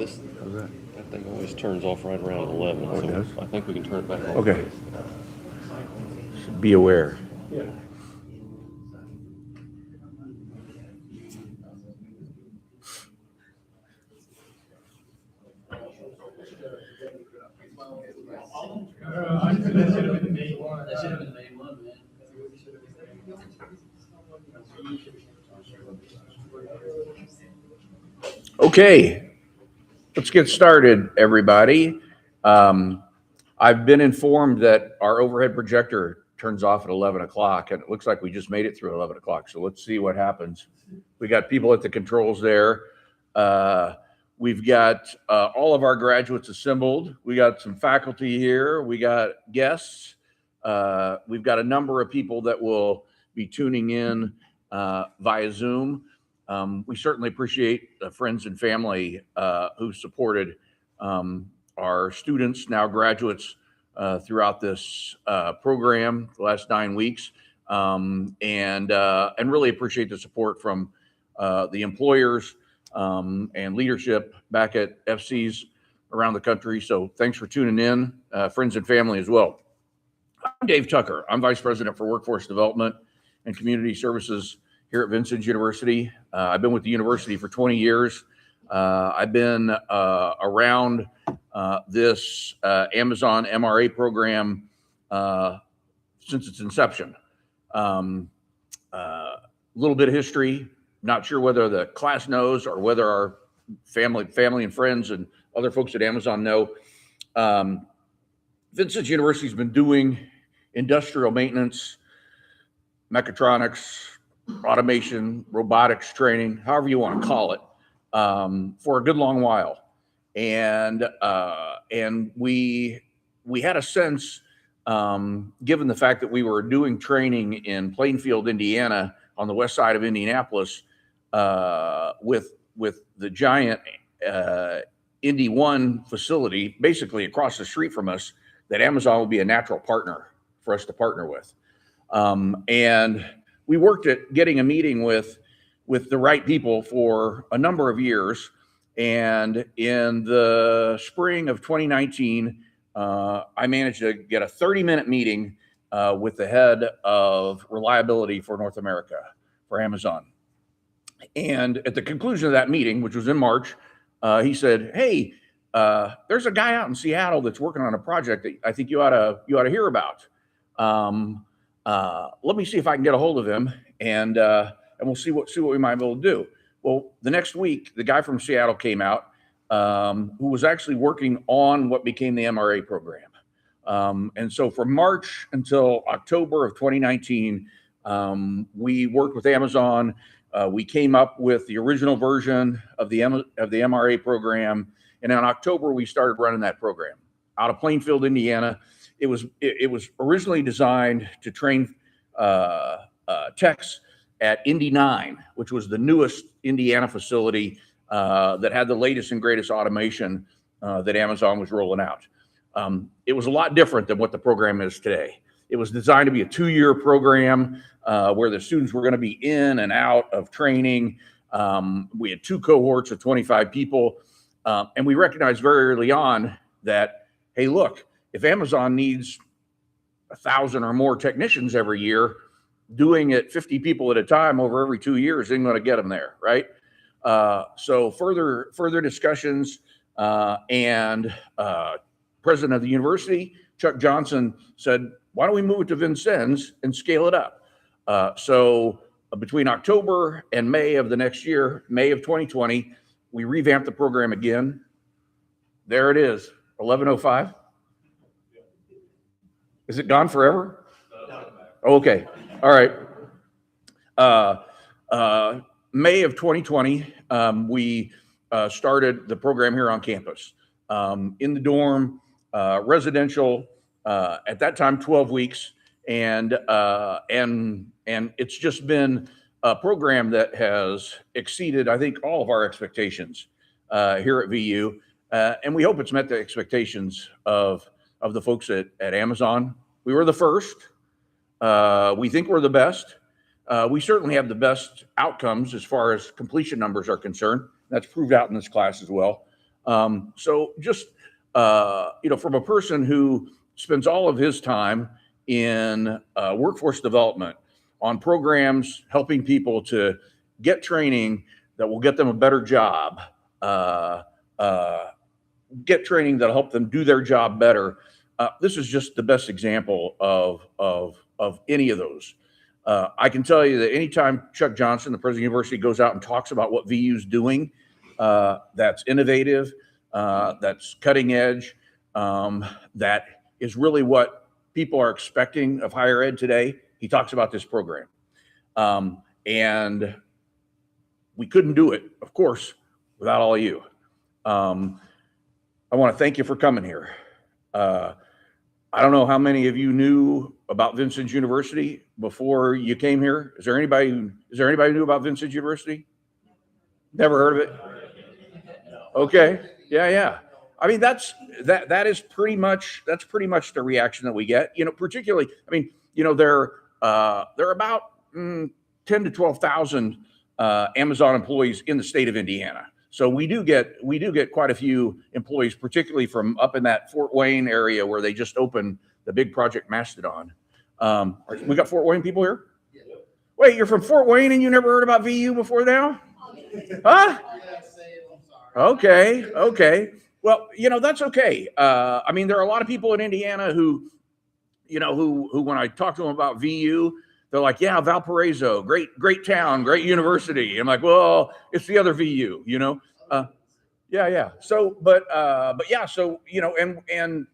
That thing always turns off right around 11, Oh, it does? so I think we can turn it back on. Okay. Should be aware. Yeah. That should have been May 1. That should have been May 1, man. Okay, let's get started, everybody. I've been informed that our overhead projector turns off at 11 o'clock, and it looks like we just made it through 11 o'clock, so let's see what happens. We got people at the controls there. We've got all of our graduates assembled. We got some faculty here. We got guests. We've got a number of people that will be tuning in via Zoom. We certainly appreciate the friends and family who supported our students, now graduates, throughout this program the last 9 weeks, and really appreciate the support from the employers and leadership back at FCs around the country. So thanks for tuning in, friends and family as well. I'm Dave Tucker. I'm Vice President for Workforce Development and Community Services here at Vincennes University. I've been with the university for 20 years. I've been around this Amazon MRA program since its inception. A little bit of history. Not sure whether the class knows or whether our family and friends and other folks at Amazon know. Vincennes University has been doing industrial maintenance, mechatronics, automation, robotics training, however you want to call it, for a good long while. And we had a sense, given the fact that we were doing training in Plainfield, Indiana, on the west side of Indianapolis, with the giant Indy One facility basically across the street from us, that Amazon would be a natural partner for us to partner with. And we worked at getting a meeting with the right people for a number of years. And in the spring of 2019, I managed to get a 30-minute meeting with the head of reliability for North America for Amazon. And at the conclusion of that meeting, which was in March, he said, "Hey, there's a guy out in Seattle that's working on a project that I think you ought to hear about. Let me see if I can get a hold of him, and we'll see what we might be able to do." Well, the next week, the guy from Seattle came out, who was actually working on what became the MRA program. And so from March until October of 2019, we worked with Amazon. We came up with the original version of the MRA program, and in October we started running that program out of Plainfield, Indiana. It was originally designed to train techs at Indy 9, which was the newest Indiana facility that had the latest and greatest automation that Amazon was rolling out. It was a lot different than what the program is today. It was designed to be a 2-year program where the students were going to be in and out of training. We had 2 cohorts of 25 people. And we recognized very early on that, hey, look, if Amazon needs 1,000 or more technicians every year, doing it 50 people at a time over every 2 years isn't going to get them there, right? So further discussions, and president of the university, Chuck Johnson, said, "Why don't we move it to Vincennes and scale it up?" So between October and May of the next year, May of 2020, we revamped the program again. There it is, 11:05. Is it gone forever? Okay, all right. May of 2020, we started the program here on campus, in the dorm, residential, at that time 12 weeks, and it's just been a program that has exceeded, I think, all of our expectations here at VU, and we hope it's met the expectations of the folks at Amazon. We were the first. We think we're the best. We certainly have the best outcomes as far as completion numbers are concerned. That's proved out in this class as well. So just, from a person who spends all of his time in workforce development on programs, helping people to get training that will get them a better job, get training that'll help them do their job better. This is just the best example of any of those. I can tell you that anytime Chuck Johnson, the president of the university, goes out and talks about what VU's doing, that's innovative, that's cutting edge, that is really what people are expecting of higher ed today, he talks about this program. And we couldn't do it, of course, without all of you. I want to thank you for coming here. I don't know how many of you knew about Vincennes University before you came here. Is there anybody who knew about Vincennes University? Never heard of it? Okay. Yeah. I mean, that is pretty much the reaction that we get. Particularly, I mean, there are about 10 to 12,000 Amazon employees in the state of Indiana. So we do get quite a few employees, particularly from up in that Fort Wayne area where they just opened the big project Mastodon. We got Fort Wayne people here? Yeah. Wait, you're from Fort Wayne and you never heard about VU before now? Huh? Okay. Well, that's okay. I mean, there are a lot of people in Indiana who when I talk to them about VU, they're like, yeah, Valparaiso, great town, great university. I'm like, well, it's the other VU, yeah. So, but yeah, so, and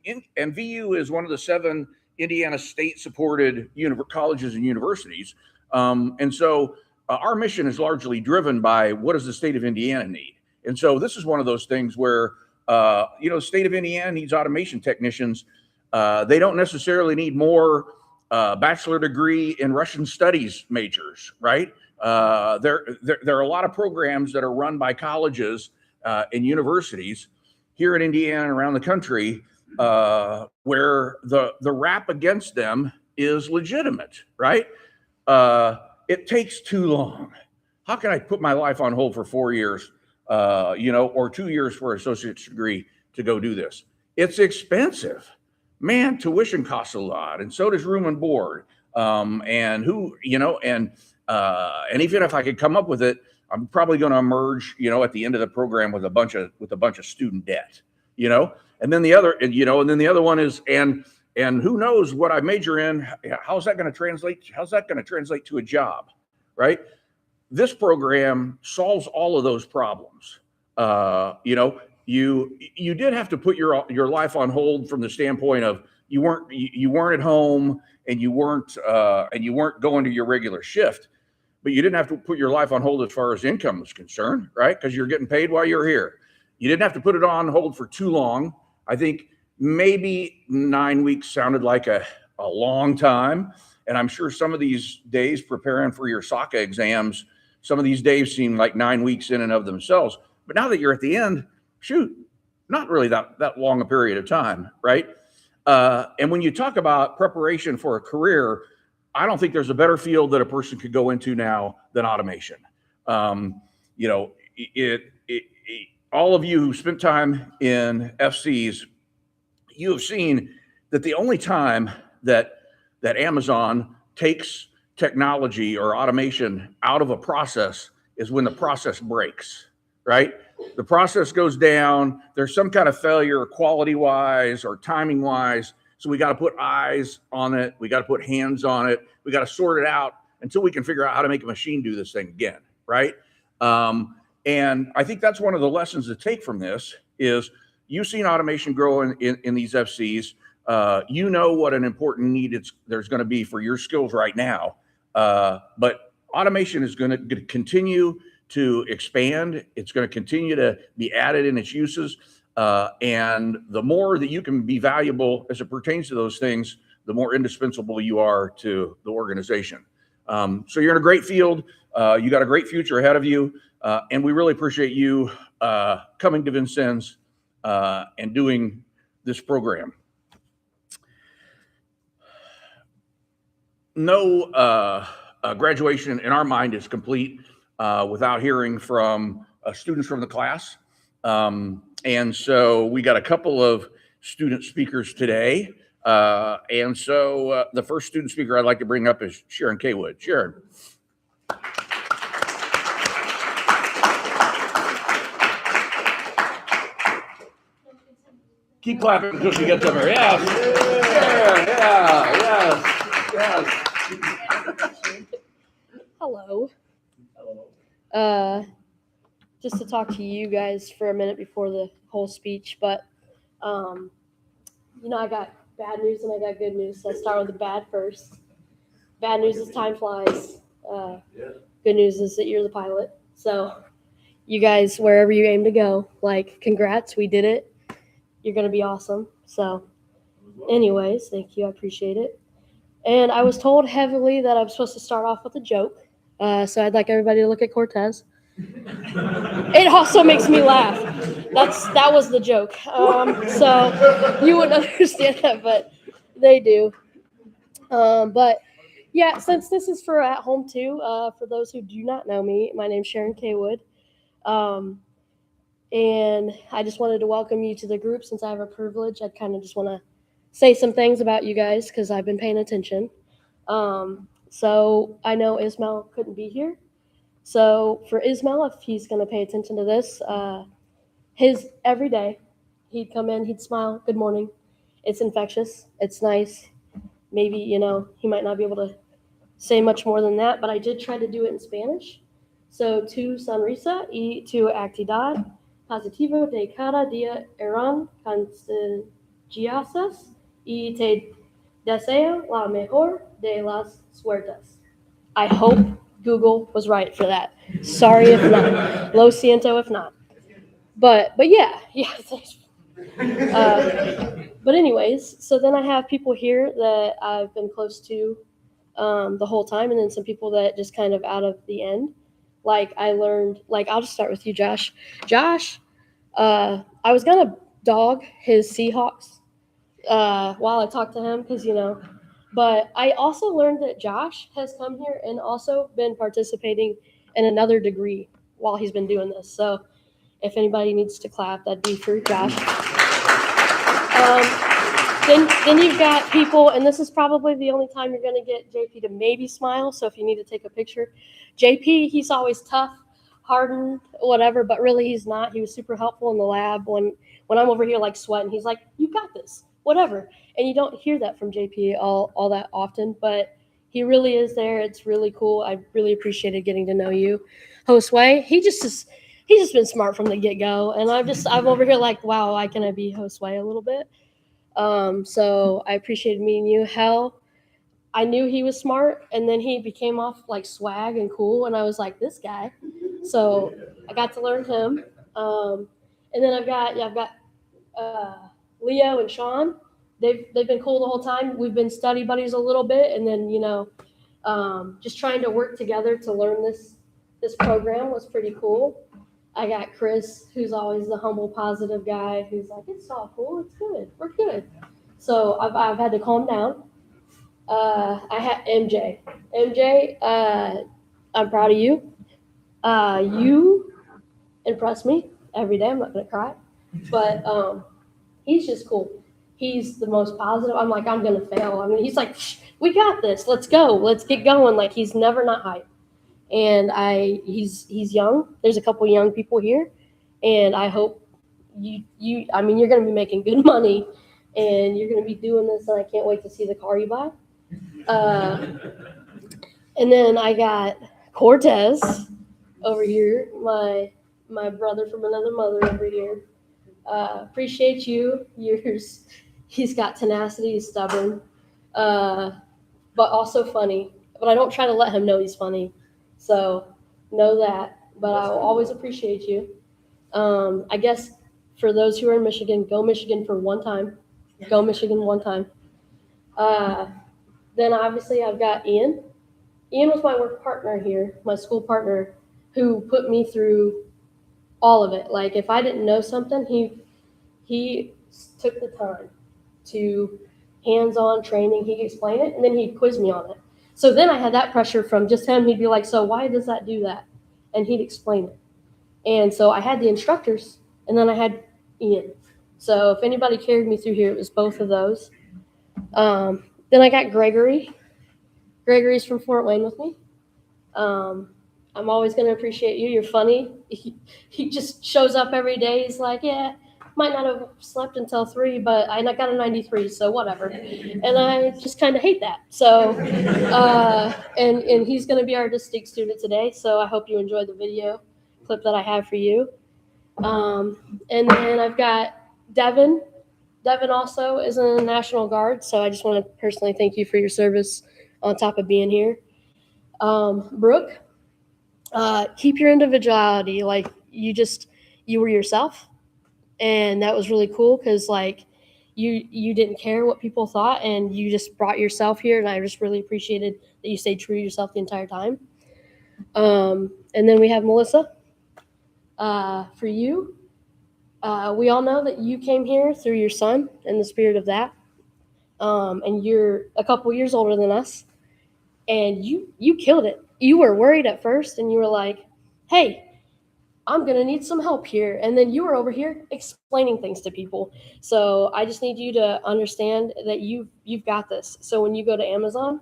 VU is one of the 7 Indiana state-supported colleges and universities. And so our mission is largely driven by what does the state of Indiana need? And so this is one of those things where, the state of Indiana needs automation technicians. They don't necessarily need more bachelor degree in Russian studies majors, right? There are a lot of programs that are run by colleges and universities here in Indiana and around the country where the rap against them is legitimate, right? It takes too long. How can I put my life on hold for 4 years, or 2 years for an associate's degree to go do this? It's expensive. Man, tuition costs a lot, and so does room and board. And even if I could come up with it, I'm probably going to emerge, at the end of the program with a bunch of student debt, And then the other one is, and who knows what I major in? How's that going to translate? How's that going to translate to a job, right? This program solves all of those problems. You did have to put your life on hold from the standpoint of you weren't at home and you weren't going to your regular shift, but you didn't have to put your life on hold as far as income was concerned, right? Because you're getting paid while you're here. You didn't have to put it on hold for too long. I think maybe 9 weeks sounded like a long time, and I'm sure some of these days preparing for your SOCA exams, some of these days seem like 9 weeks in and of themselves. But now that you're at the end, shoot, not really that long a period of time, right? And when you talk about preparation for a career, I don't think there's a better field that a person could go into now than automation. All of you who spent time in FCs, you have seen that the only time that Amazon takes technology or automation out of a process is when the process breaks, right? The process goes down, there's some kind of failure quality-wise or timing-wise, so we got to put eyes on it, we got to put hands on it, we got to sort it out until we can figure out how to make a machine do this thing again, right? And I think that's one of the lessons to take from this is you've seen automation grow in these FCs. You know what an important need there's going to be for your skills right now. But automation is going to continue to expand. It's going to continue to be added in its uses. And the more that you can be valuable as it pertains to those things, the more indispensable you are to the organization. So you're in a great field. You got a great future ahead of you. And we really appreciate you coming to Vincennes and doing this program. No graduation in our mind is complete without hearing from students from the class. And so we got a couple of student speakers today. And so the first student speaker I'd like to bring up is Sharon Caywood. Sharon. Keep clapping until she gets up here. Yes. Yes. Hello. Just to talk to you guys for a minute before the whole speech, but I got bad news and I got good news. So I'll start with the bad first. Bad news is time flies. Good news is that you're the pilot. So you guys, wherever you aim to go, congrats, we did it. You're going to be awesome. So anyways, thank you. I appreciate it. And I was told heavily that I'm supposed to start off with a joke. So I'd like everybody to look at Cortez. It also makes me laugh. That was the joke. So you wouldn't understand that, but they do. But yeah, since this is for at home too, for those who do not know me, my name's Sharon Caywood. And I just wanted to welcome you to the group since I have a privilege. I kind of just want to say some things about you guys because I've been paying attention. So I know Ismail couldn't be here. So for Ismail, if he's going to pay attention to this, his every day, he'd come in, he'd smile, good morning. It's infectious. It's nice. Maybe, he might not be able to say much more than that, but I did try to do it in Spanish. So, tu sonrisa y tu actividad positivo de cada día eran contagiosas y te deseo la mejor de las suertes. I hope Google was right for that. Sorry if not. Lo siento if not. But yeah. But anyways, so then I have people here that I've been close to the whole time, and then some people that just kind of out of the end. I learned, I'll just start with you, Josh. Josh, I was going to dog his Seahawks while I talked to him because, but I also learned that Josh has come here and also been participating in another degree while he's been doing this. So if anybody needs to clap, that'd be for Josh. Then you've got people, and this is probably the only time you're going to get JP to maybe smile. So if you need to take a picture, JP, he's always tough, hardened, whatever, but really he's not. He was super helpful in the lab when I'm over here sweating. He's like, you got this, whatever. And you don't hear that from JP all that often, but he really is there. It's really cool. I really appreciated getting to know you. Josue, he's just been smart from the get-go, and I'm over here wow, why can I be Josue a little bit? So I appreciated meeting you. Hell, I knew he was smart, and then he became off swag and cool, and I was like, this guy. So I got to learn him. And then I've got Leo and Sean. They've been cool the whole time. We've been study buddies a little bit, and then just trying to work together to learn this program was pretty cool. I got Chris, who's always the humble, positive guy, who's like, it's all cool, it's good, we're good. So I've had to calm down. I had MJ. I'm proud of you. You impress me every day. I'm not gonna cry, but he's just cool. He's the most positive. I'm like, I'm gonna fail. I mean, he's like, we got this. Let's go. Let's get going. He's never not hyped. And he's young. There's a couple young people here, and I hope you're going to be making good money, and you're going to be doing this, and I can't wait to see the car you buy. And then I got Cortez over here, my brother from another mother over here. Appreciate you. He's got tenacity, he's stubborn, but also funny. But I don't try to let him know he's funny. So know that, but I will always appreciate you. I guess for those who are in Michigan, go Michigan for one time. Go Michigan one time. Then obviously I've got Ian. Ian was my work partner here, my school partner, who put me through all of it. If I didn't know something, he took the time to hands-on training. He'd explain it, and then he'd quiz me on it. So then I had that pressure from just him. He'd be like, so why does that do that? And he'd explain it. And so I had the instructors and then I had Ian. So if anybody carried me through here, it was both of those. Then I got Gregory. Gregory's from Fort Wayne with me. I'm always going to appreciate you. You're funny. He just shows up every day. He's like, yeah, might not have slept until 3, but I got a 93, so whatever. And I just kind of hate that. So, and he's going to be our artistic student today. So I hope you enjoy the video clip that I have for you. And then I've got Devin. Devin also is in the National Guard. So I just want to personally thank you for your service on top of being here. Brooke. Keep your individuality. Like you were yourself, and that was really cool because like you didn't care what people thought, and you just brought yourself here, and I just really appreciated that you stayed true to yourself the entire time. And then we have Melissa. For you, we all know that you came here through your son and the spirit of that, and you're a couple years older than us, and you killed it. You were worried at first, and you were like, hey, I'm going to need some help here. And then you were over here explaining things to people. So I just need you to understand that you've got this. So when you go to Amazon,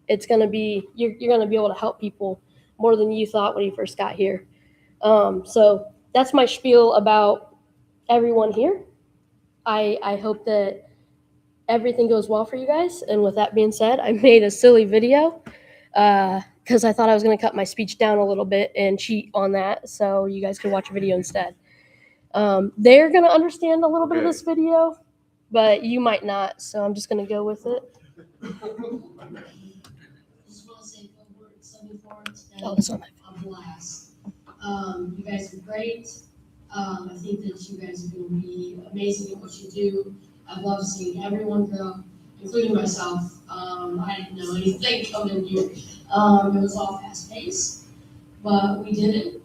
it's going to be, you're going to be able to help people more than you thought when you first got here. So that's my spiel about everyone here. I hope that everything goes well for you guys. And with that being said, I made a silly video, because I thought I was going to cut my speech down a little bit and cheat on that so you guys can watch a video instead. They're going to understand a little bit of this video, but you might not, so I'm just going to go with it. Just want to say Cohort 74 instead. Oh, that's on my A blast. You guys are great. I think that you guys are going to be amazing at what you do. I've loved seeing everyone grow, including myself. I didn't know anything coming here. It was all fast paced, but we did it.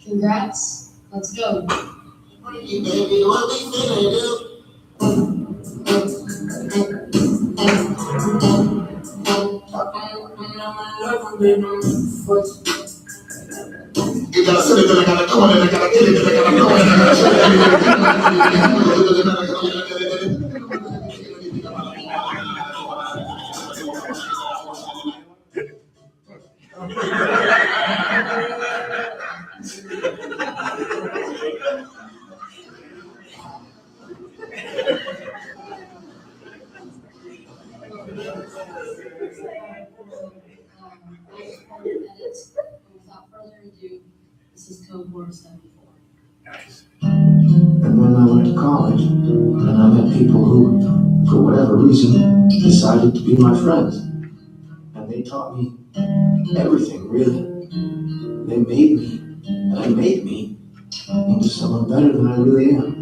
Congrats. Let's go. Without further ado, this is Cohort 74. And when I went to college, and I met people who, for whatever reason, decided to be my friends. And they taught me everything, really. They made me into someone better than I really am.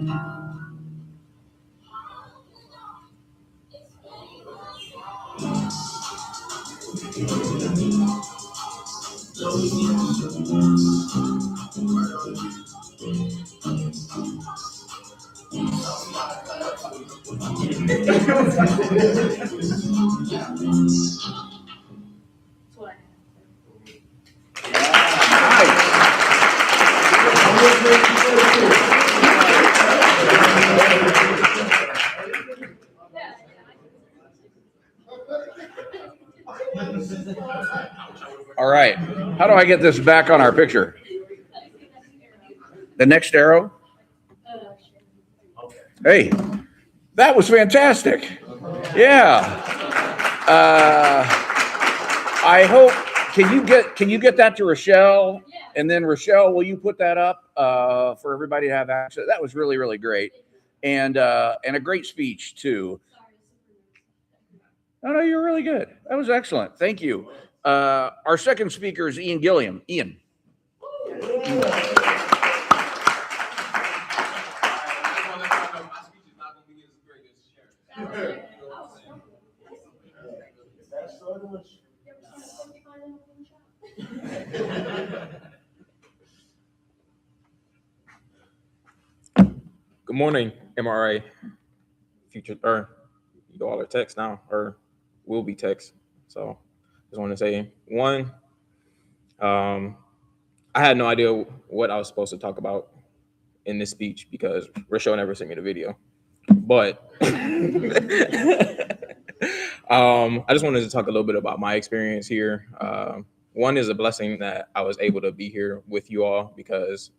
That's what I have. All right. How do I get this back on our picture? The next arrow? Hey, that was fantastic. Yeah. I hope, can you get that to Rochelle? And then Rochelle, will you put that up for everybody to have access? That was really, really great. And a great speech too. Oh, no, you're really good. That was excellent. Thank you. Our second speaker is Ian Gilliam. Ian. Good morning, MRA. Future, or you all are text now, or will be text. So just want to say, one, I had no idea what I was supposed to talk about in this speech because Rochelle never sent me the video. But I just wanted to talk a little bit about my experience here. One is a blessing that I was able to be here with you all because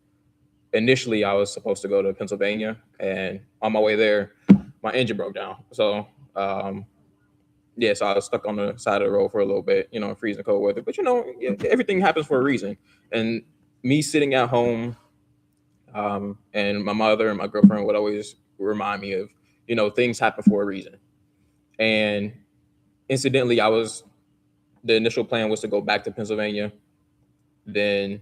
initially I was supposed to go to Pennsylvania, and on my way there, my engine broke down. So so I was stuck on the side of the road for a little bit, freezing cold weather. But everything happens for a reason. And me sitting at home, and my mother and my girlfriend would always remind me of, things happen for a reason. And incidentally, the initial plan was to go back to Pennsylvania. Then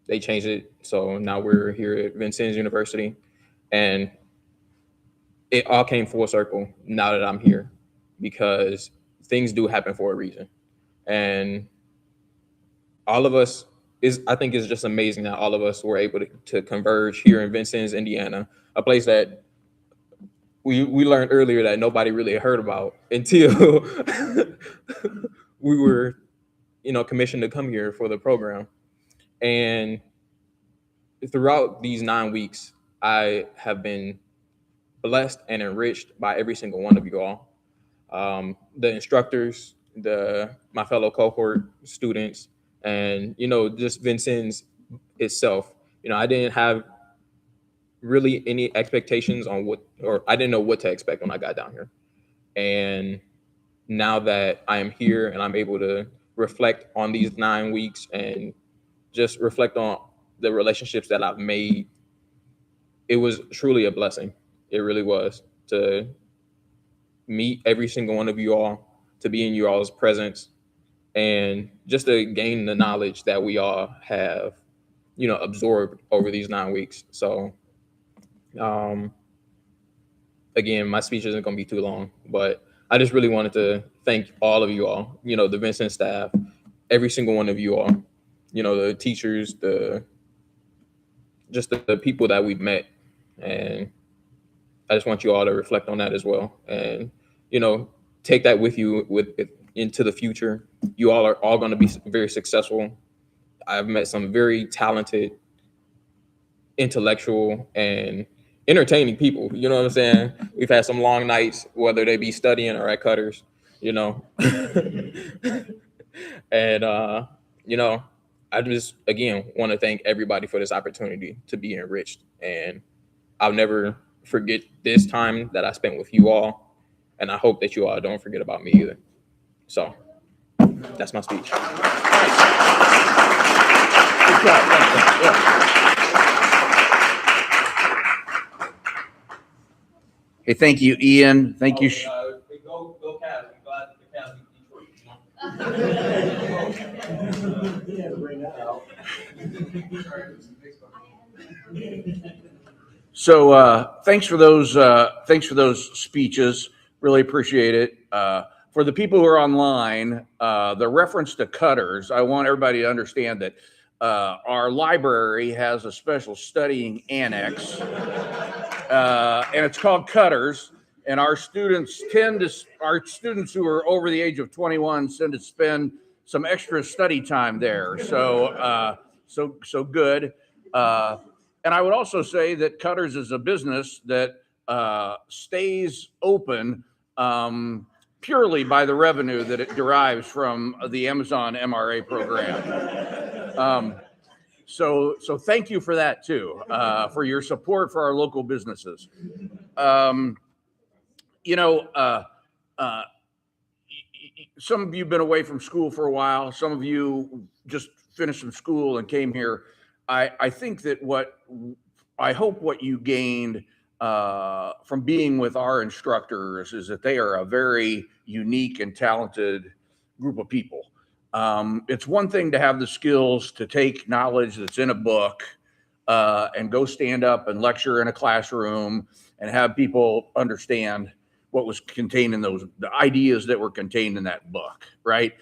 they changed it. So now we're here at Vincennes University. And it all came full circle now that I'm here, because things do happen for a reason. And all of us I think it's just amazing that all of us were able to converge here in Vincennes, Indiana, a place that we learned earlier that nobody really heard about until we were, commissioned to come here for the program. And throughout these 9 weeks, I have been blessed and enriched by every single one of you all. The instructors, my fellow cohort students, and, just Vincennes itself. I didn't have really any expectations on I didn't know what to expect when I got down here. And now that I am here and I'm able to reflect on these 9 weeks and just reflect on the relationships that I've made, it was truly a blessing. It really was, to meet every single one of you all, to be in you all's presence, and just to gain the knowledge that we all have, absorbed over these 9 weeks. So, again, my speech isn't going to be too long, but I just really wanted to thank all of you all, the Vincennes staff, every single one of you all, the teachers, the people that we've met. And I just want you all to reflect on that as well. And, take that with you into the future. You all are all going to be very successful. I've met some very talented, intellectual, and entertaining people. You know what I'm saying? We've had some long nights, whether they be studying or at Cutters, And, I just, again, want to thank everybody for this opportunity to be enriched. And I'll never forget this time that I spent with you all. And I hope that you all don't forget about me either. So that's my speech. Hey, thank you, Ian. Thank you. Go Cavs. I'm glad the Cavs beat Detroit. So thanks for those speeches. Really appreciate it. For the people who are online, the reference to Cutters, I want everybody to understand that our library has a special studying annex, and it's called Cutters. And our students who are over the age of 21 tend to spend some extra study time there. So good. And I would also say that Cutters is a business that stays open purely by the revenue that it derives from the Amazon MRA program. So thank you for that too, for your support for our local businesses. Some of you have been away from school for a while. Some of you just finished some school and came here. I think that I hope what you gained from being with our instructors is that they are a very unique and talented group of people. It's one thing to have the skills to take knowledge that's in a book and go stand up and lecture in a classroom and have people understand what was contained in the ideas that were contained in that book, right?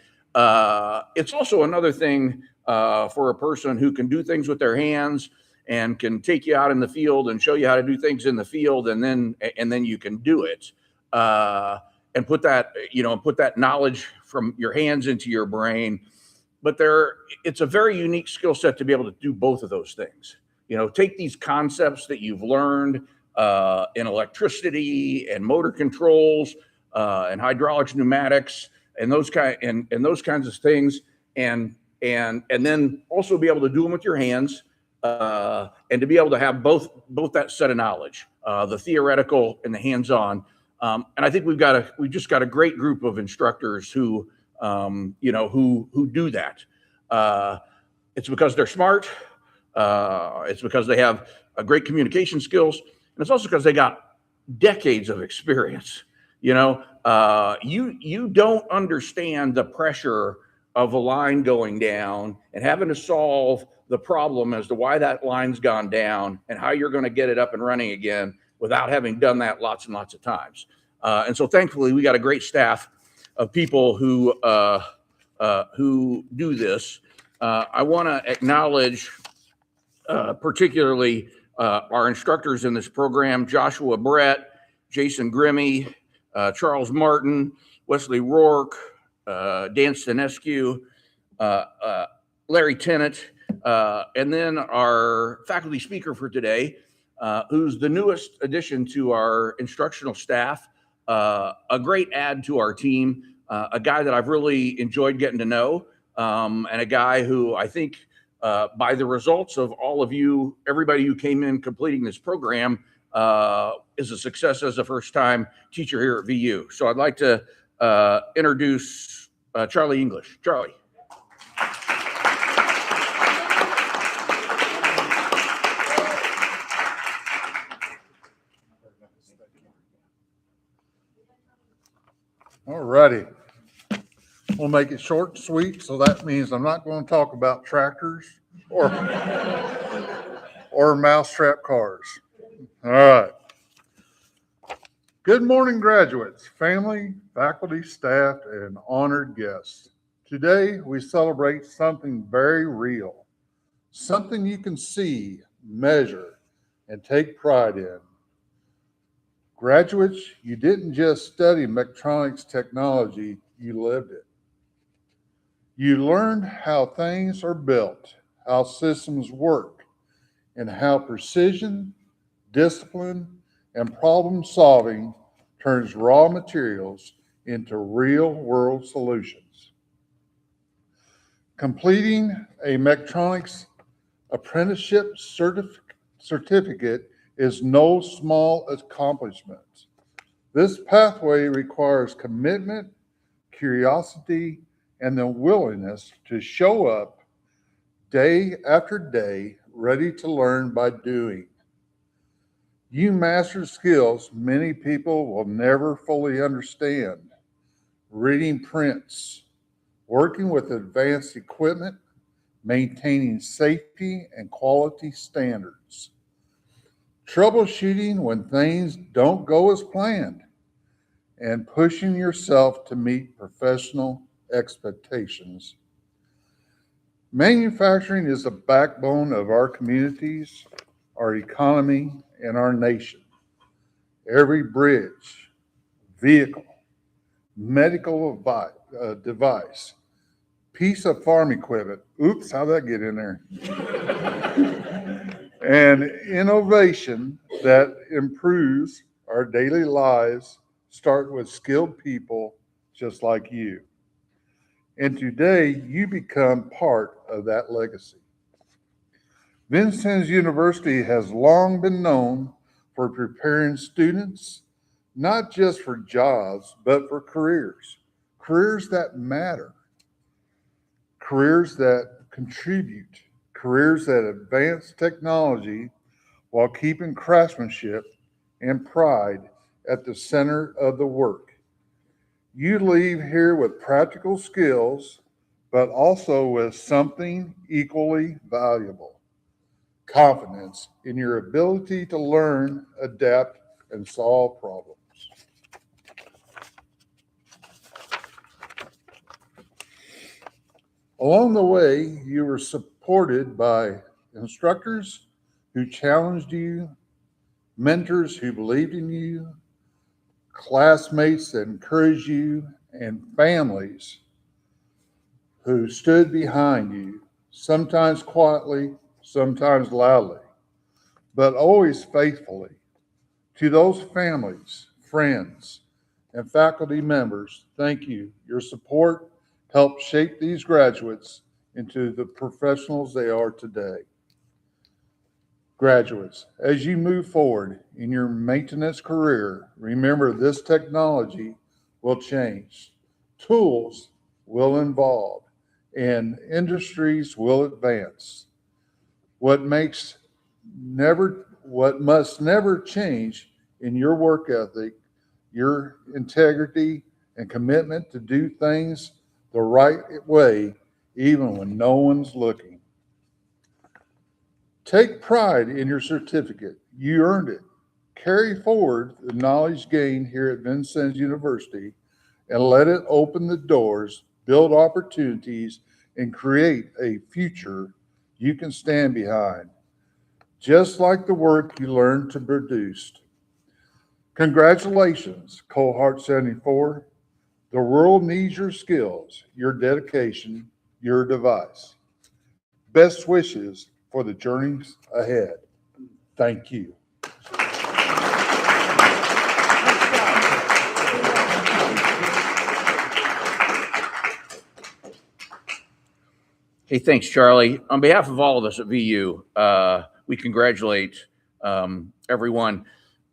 It's also another thing for a person who can do things with their hands and can take you out in the field and show you how to do things in the field, and then you can do it and put that knowledge from your hands into your brain. But it's a very unique skill set to be able to do both of those things. Take these concepts that you've learned in electricity and motor controls and hydraulics, pneumatics, and those kinds of things, and then also be able to do them with your hands, and to be able to have both that set of knowledge, the theoretical and the hands-on. And I think we've just got a great group of instructors who do that. It's because they're smart. It's because they have great communication skills, and it's also because they got decades of experience. You don't understand the pressure of a line going down and having to solve the problem as to why that line's gone down and how you're going to get it up and running again without having done that lots and lots of times. And so thankfully, we got a great staff of people who do this. I want to acknowledge particularly our instructors in this program: Joshua Brett, Jason Grimmy, Charles Martin, Wesley Rourke, Dan Stanescu, Larry Tennant, and then our faculty speaker for today, who's the newest addition to our instructional staff, a great add to our team, a guy that I've really enjoyed getting to know, and a guy who I think, by the results of all of you, everybody who came in completing this program, is a success as a first-time teacher here at VU. So I'd like to introduce Charlie English. Charlie. All righty. We'll make it short and sweet, so that means I'm not going to talk about tractors or mousetrap cars. All right. Good morning, graduates, family, faculty, staff, and honored guests. Today, we celebrate something very real, something you can see, measure, and take pride in. Graduates, you didn't just study mechatronics technology, you lived it. You learned how things are built, how systems work, and how precision, discipline, and problem solving turns raw materials into real-world solutions. Completing a mechatronics apprenticeship certificate is no small accomplishment. This pathway requires commitment, curiosity, and the willingness to show up day after day, ready to learn by doing. You master skills many people will never fully understand: reading prints, working with advanced equipment, maintaining safety and quality standards, troubleshooting when things don't go as planned, and pushing yourself to meet professional expectations. Manufacturing is the backbone of our communities, our economy, and our nation. Every bridge, vehicle, medical device, piece of farm equipment, oops, how'd that get in there? And innovation that improves our daily lives start with skilled people just like you. And today, you become part of that legacy. Vincennes University has long been known for preparing students, not just for jobs, but for careers that matter, careers that contribute, careers that advance technology while keeping craftsmanship and pride at the center of the work. You leave here with practical skills, but also with something equally valuable: confidence in your ability to learn, adapt, and solve problems. Along the way, you were supported by instructors who challenged you, mentors who believed in you, classmates that encouraged you, and families who stood behind you, sometimes quietly, sometimes loudly. but always faithfully. To those families, friends, and faculty members, thank you. Your support helped shape these graduates into the professionals they are today. Graduates, as you move forward in your maintenance career, remember this technology will change. Tools will evolve and industries will advance. What must never change in your work ethic, your integrity and commitment to do things the right way, even when no one's looking. Take pride in your certificate. You earned it. Carry forward the knowledge gained here at Vincennes University and let it open the doors, build opportunities, and create a future you can stand behind, just like the work you learned to produce. Congratulations, Cohort 74. The world needs your skills, your dedication, your device. Best wishes for the journeys ahead. Thank you. Hey, thanks, Charlie. On behalf of all of us at VU, we congratulate everyone.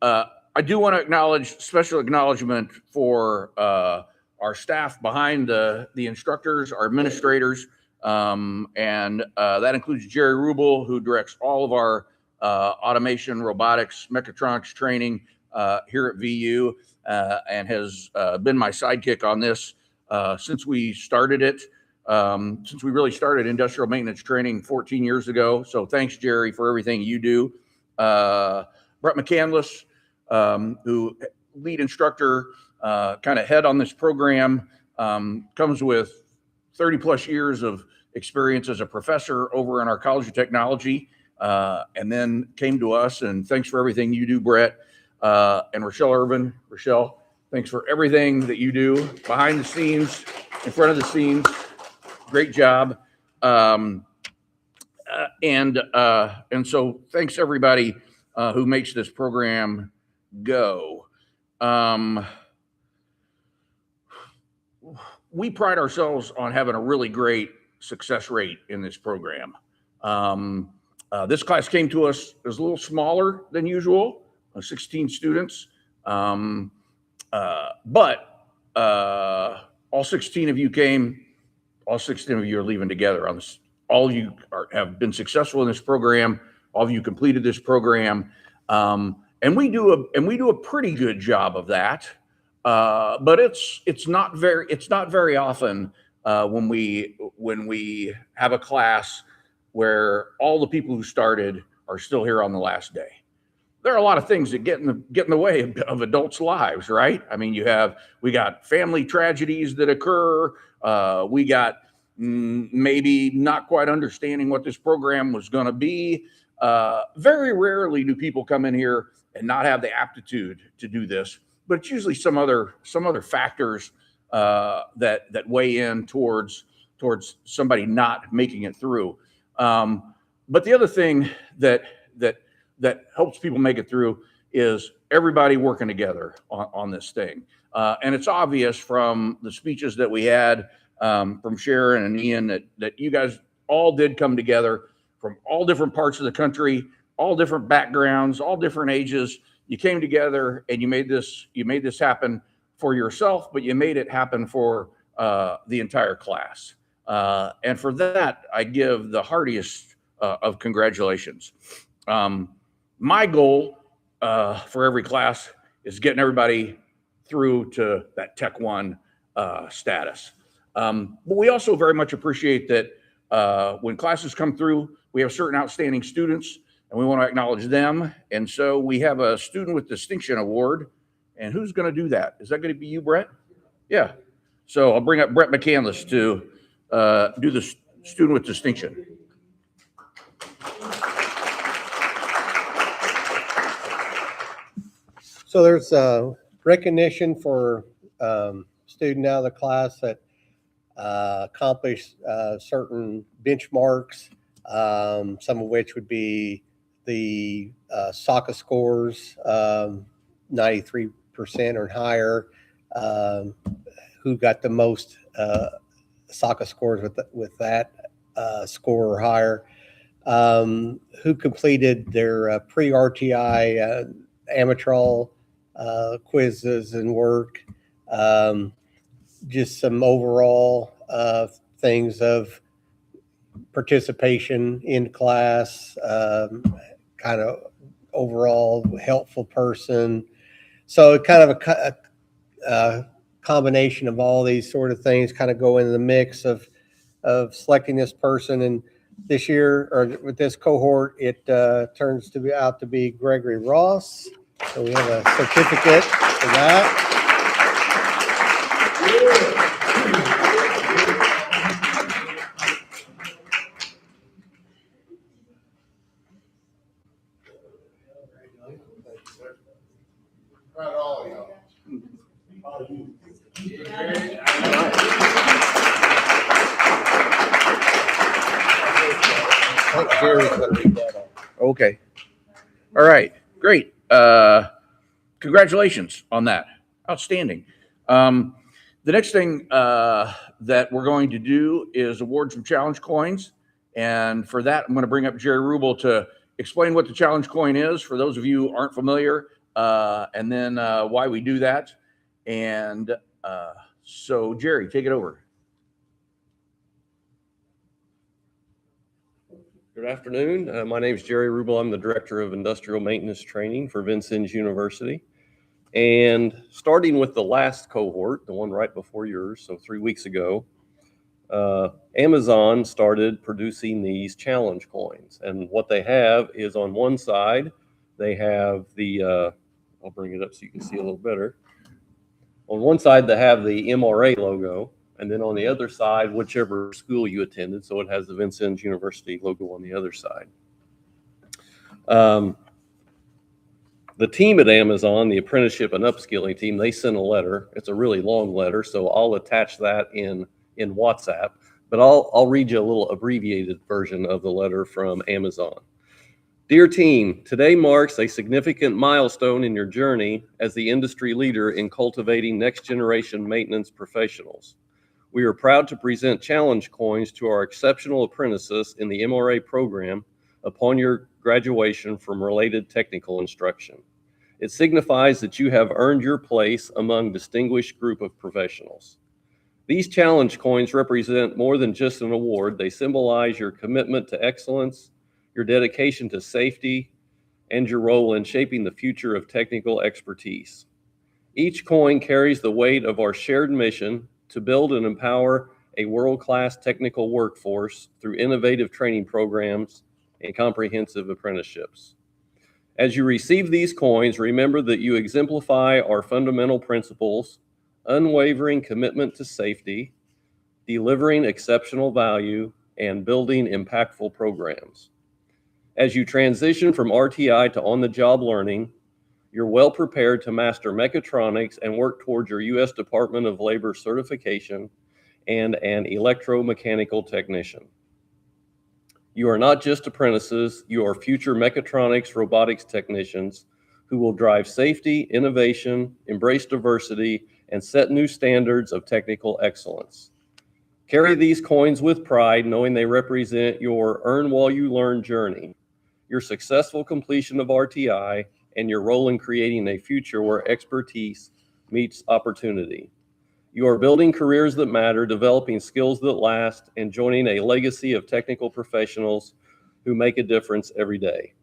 I do want to acknowledge special acknowledgement for our staff behind the instructors, our administrators, and that includes Jerry Ruble, who directs all of our automation, robotics, mechatronics training here at VU, and has been my sidekick on this since we started it. Since we really started industrial maintenance training 14 years ago. So thanks, Jerry, for everything you do. Brett McCandless, who lead instructor, kind of head on this program, comes with 30 plus years of experience as a professor over in our College of Technology, and then came to us, and thanks for everything you do, Brett. And Rochelle Urban. Rochelle, thanks for everything that you do behind the scenes, in front of the scenes. Great job. And so thanks everybody who makes this program go. We pride ourselves on having a really great success rate in this program. This class came to us as a little smaller than usual, 16 students. But all 16 of you came. All 16 of you are leaving together on this. All of you have been successful in this program. All of you completed this program, and we do a pretty good job of that. But it's not very often when we have a class where all the people who started are still here on the last day. There are a lot of things that get in the way of adults' lives, right? I mean, we got family tragedies that occur. We got maybe not quite understanding what this program was going to be. Very rarely do people come in here and not have the aptitude to do this, but it's usually some other factors that weigh in towards somebody not making it through. But the other thing that helps people make it through is everybody working together on this thing. And it's obvious from the speeches that we had from Sharon and Ian that you guys all did come together from all different parts of the country, all different backgrounds, all different ages. You came together and you made this happen for yourself, but you made it happen for the entire class. And for that, I give the heartiest of congratulations. My goal for every class is getting everybody through to that Tech 1 status. But we also very much appreciate that when classes come through, we have certain outstanding students, and we want to acknowledge them. And so we have a Student with Distinction Award. And who's going to do that? Is that going to be you, Brett? Yeah. So I'll bring up Brett McCandless to do the Student with Distinction. So there's a recognition for student out of the class that accomplished certain benchmarks, some of which would be the SOCA scores, 93% or higher, who got the most SOCA scores with that score or higher, who completed their pre-RTI Amatrol quizzes and work, just some overall things of participation in class, kind of overall helpful person. So kind of a combination of all these sort of things kind of go into the mix of selecting this person. And this year, or with this cohort, it turns out to be Gregory Ross. So we have a certificate for that. I think Jerry's going to read that off. Okay. All right. Great. Congratulations on that. Outstanding. The next thing that we're going to do is award some challenge coins. And for that, I'm going to bring up Jerry Ruble to explain what the challenge coin is for those of you who aren't familiar, and then why we do that. And so, Jerry, take it over. Good afternoon. My name is Jerry Ruble. I'm the Director of Industrial Maintenance Training for Vincennes University. And starting with the last cohort, the one right before yours, so 3 weeks ago, Amazon started producing these challenge coins. And what they have is on one side, they have the, I'll bring it up so you can see a little better. On one side, they have the MRA logo. And then on the other side, whichever school you attended, so it has the Vincennes University logo on the other side. The team at Amazon, the apprenticeship and upskilling team, they sent a letter. It's a really long letter, so I'll attach that in WhatsApp. But I'll read you a little abbreviated version of the letter from Amazon. Dear team, today marks a significant milestone in your journey as the industry leader in cultivating next generation maintenance professionals. We are proud to present challenge coins to our exceptional apprentices in the MRA program upon your graduation from related technical instruction. It signifies that you have earned your place among a distinguished group of professionals. These challenge coins represent more than just an award. They symbolize your commitment to excellence, your dedication to safety, and your role in shaping the future of technical expertise. Each coin carries the weight of our shared mission to build and empower a world-class technical workforce through innovative training programs and comprehensive apprenticeships. As you receive these coins, remember that you exemplify our fundamental principles: unwavering commitment to safety, delivering exceptional value, and building impactful programs. As you transition from RTI to on-the-job learning, you're well prepared to master mechatronics and work towards your U.S. Department of Labor certification and an electromechanical technician. You are not just apprentices, you are future mechatronics, robotics technicians who will drive safety, innovation, embrace diversity, and set new standards of technical excellence. Carry these coins with pride, knowing they represent your earn while you learn journey, your successful completion of RTI, and your role in creating a future where expertise meets opportunity. You are building careers that matter, developing skills that last, and joining a legacy of technical professionals who make a difference every day.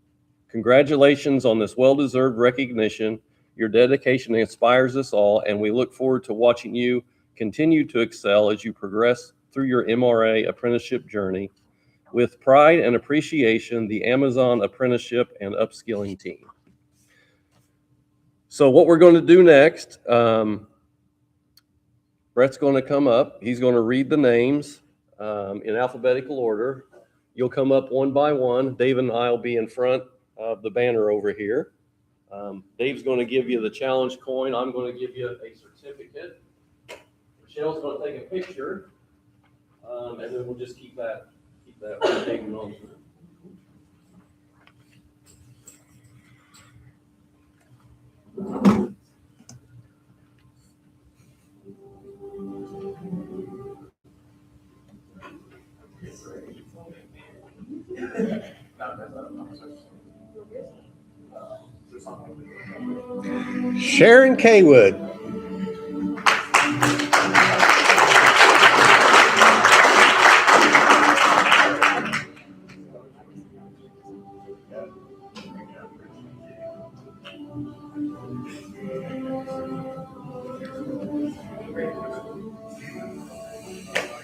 Congratulations on this well-deserved recognition. Your dedication inspires us all, and we look forward to watching you continue to excel as you progress through your MRA apprenticeship journey. With pride and appreciation, the Amazon Apprenticeship and Upskilling Team. So what we're going to do next, Brett's going to come up. He's going to read the names in alphabetical order. You'll come up one by one. Dave and I will be in front of the banner over here. Dave's going to give you the challenge coin. I'm going to give you a certificate. Michelle's going to take a picture, and then we'll just keep that hanging on. Sharon Caywood.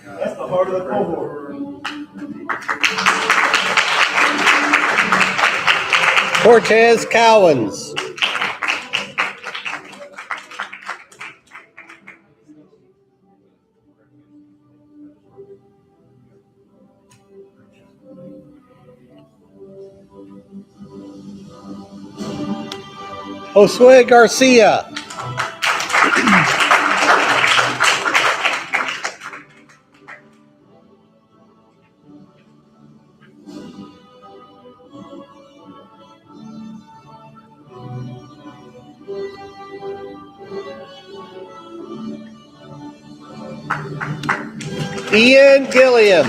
That's the heart of the cohort. Cortez Cowens. Josue Garcia. Ian Gilliam.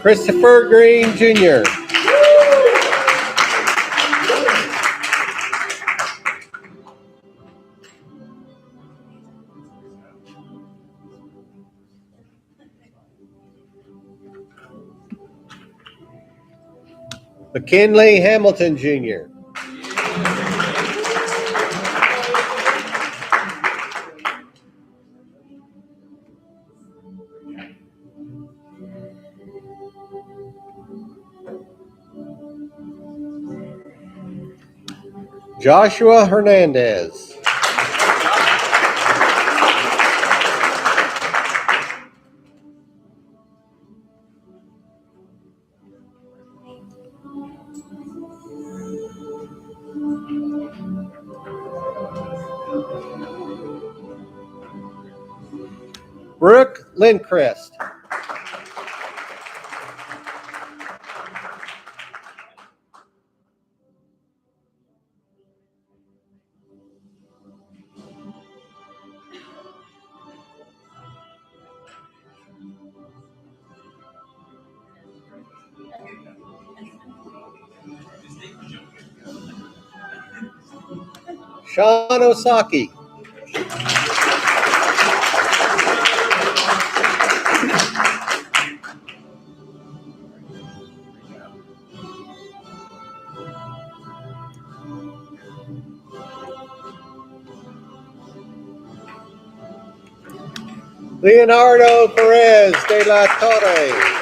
Christopher Green Jr. McKinley Hamilton Jr. Joshua Hernandez. Brooke Lindcrest. Sean Osaki. Leonardo Perez de la Torre.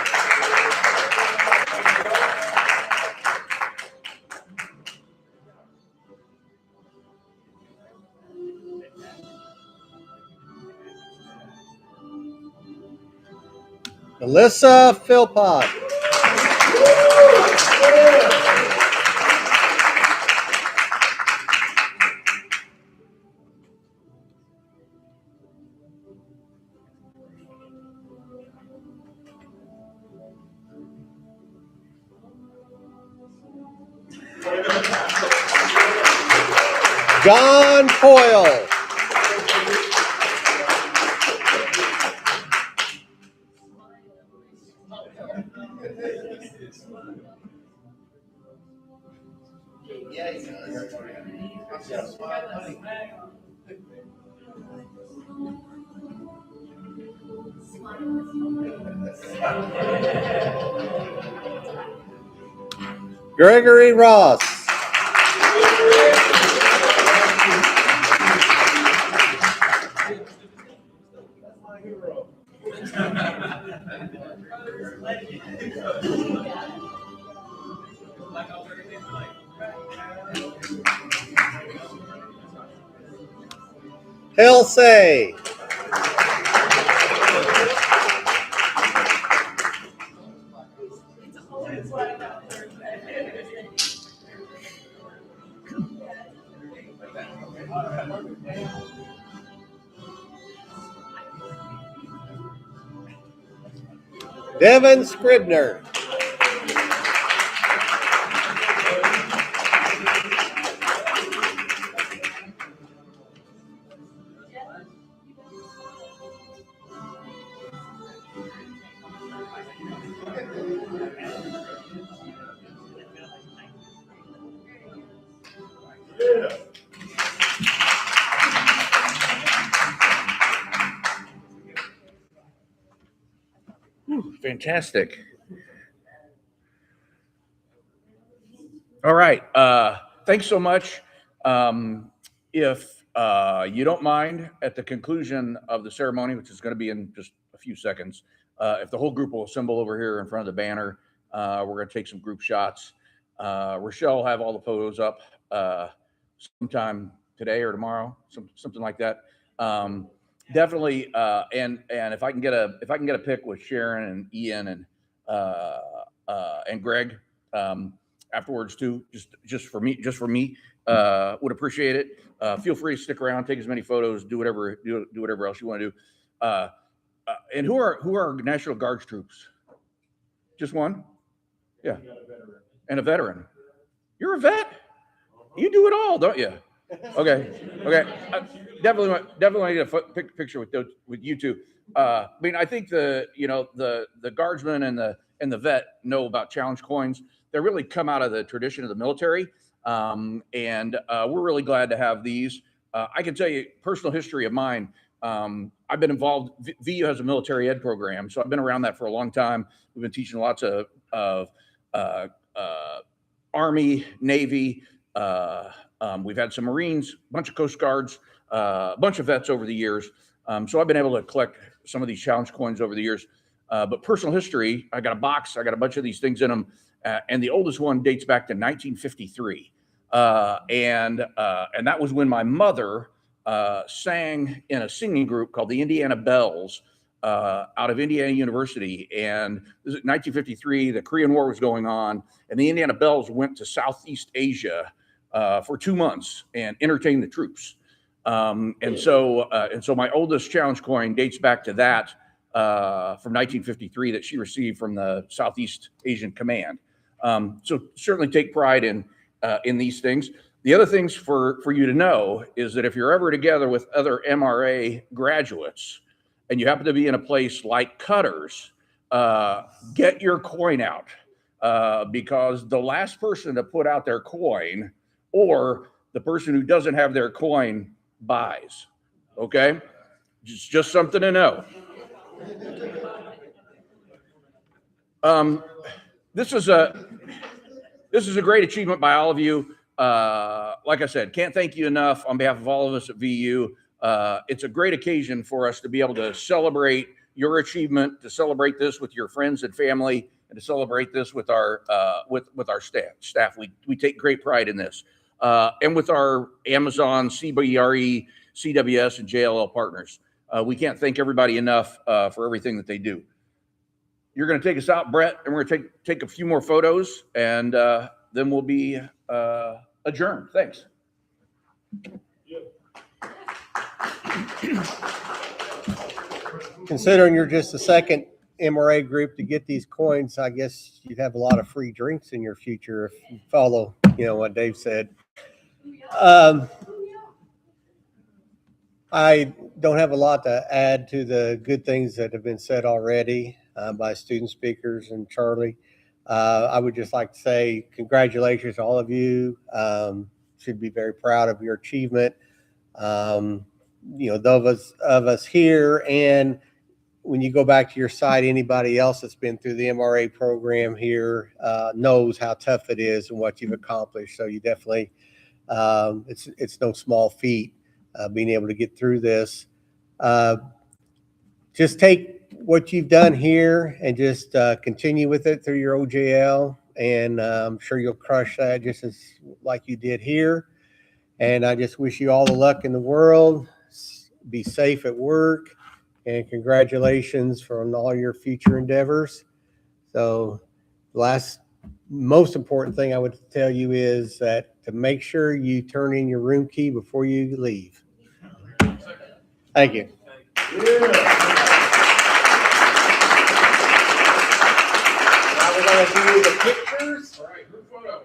Melissa Philpott. John Coyle. Gregory Ross. Helsay. Devin Scribner. Fantastic. All right. Thanks so much. If you don't mind, at the conclusion of the ceremony, which is going to be in just a few seconds, if the whole group will assemble over here in front of the banner, we're going to take some group shots. Rochelle will have all the photos up sometime today or tomorrow, something like that. Definitely. And if I can get a pic with Sharon and Ian and Greg afterwards too, just for me, would appreciate it. Feel free to stick around, take as many photos, do whatever else you want to do. And who are our National Guards troops? Just one? Yeah. And a veteran. You're a vet? You do it all, don't you? Okay. Definitely need a picture with you two. I mean, I think the guardsmen and the vet know about challenge coins. They really come out of the tradition of the military, and we're really glad to have these. I can tell you personal history of mine. I've been involved. VU has a military ed program, so I've been around that for a long time. We've been teaching lots of Army, Navy. We've had some Marines, a bunch of Coast Guards, a bunch of vets over the years. So I've been able to collect some of these challenge coins over the years. But personal history, I got a box. I got a bunch of these things in them. And the oldest one dates back to 1953. And that was when my mother sang in a singing group called the Indiana Bells out of Indiana University. And this is 1953. The Korean War was going on. And the Indiana Bells went to Southeast Asia for 2 months and entertained the troops. And so my oldest challenge coin dates back to that from 1953 that she received from the Southeast Asian Command. So certainly take pride in these things. The other things for you to know is that if you're ever together with other MRA graduates and you happen to be in a place like Cutter's, get your coin out because the last person to put out their coin or the person who doesn't have their coin buys. Okay? Just something to know. This is a great achievement by all of you. Like I said, can't thank you enough on behalf of all of us at VU. It's a great occasion for us to be able to celebrate your achievement, to celebrate this with your friends and family, and to celebrate this with our staff. We take great pride in this. And with our Amazon, CBRE, CWS, and JLL partners. We can't thank everybody enough for everything that they do. You're going to take us out, Brett, and we're going to take a few more photos, and then we'll be adjourned. Thanks. Considering you're just the second MRA group to get these coins, I guess you'd have a lot of free drinks in your future if you follow, what Dave said. I don't have a lot to add to the good things that have been said already by student speakers and Charlie. I would just like to say congratulations to all of you. Should be very proud of your achievement. Those of us here, and when you go back to your site, anybody else that's been through the MRA program here knows how tough it is and what you've accomplished. So you definitely, it's no small feat being able to get through this. Just take what you've done here and just continue with it through your OJL, and I'm sure you'll crush that just as like you did here. And I just wish you all the luck in the world. Be safe at work, and congratulations for all your future endeavors. So the last most important thing I would tell you is that to make sure you turn in your room key before you leave. Thank you. Yeah. we're gonna do the pictures. All right, group photo.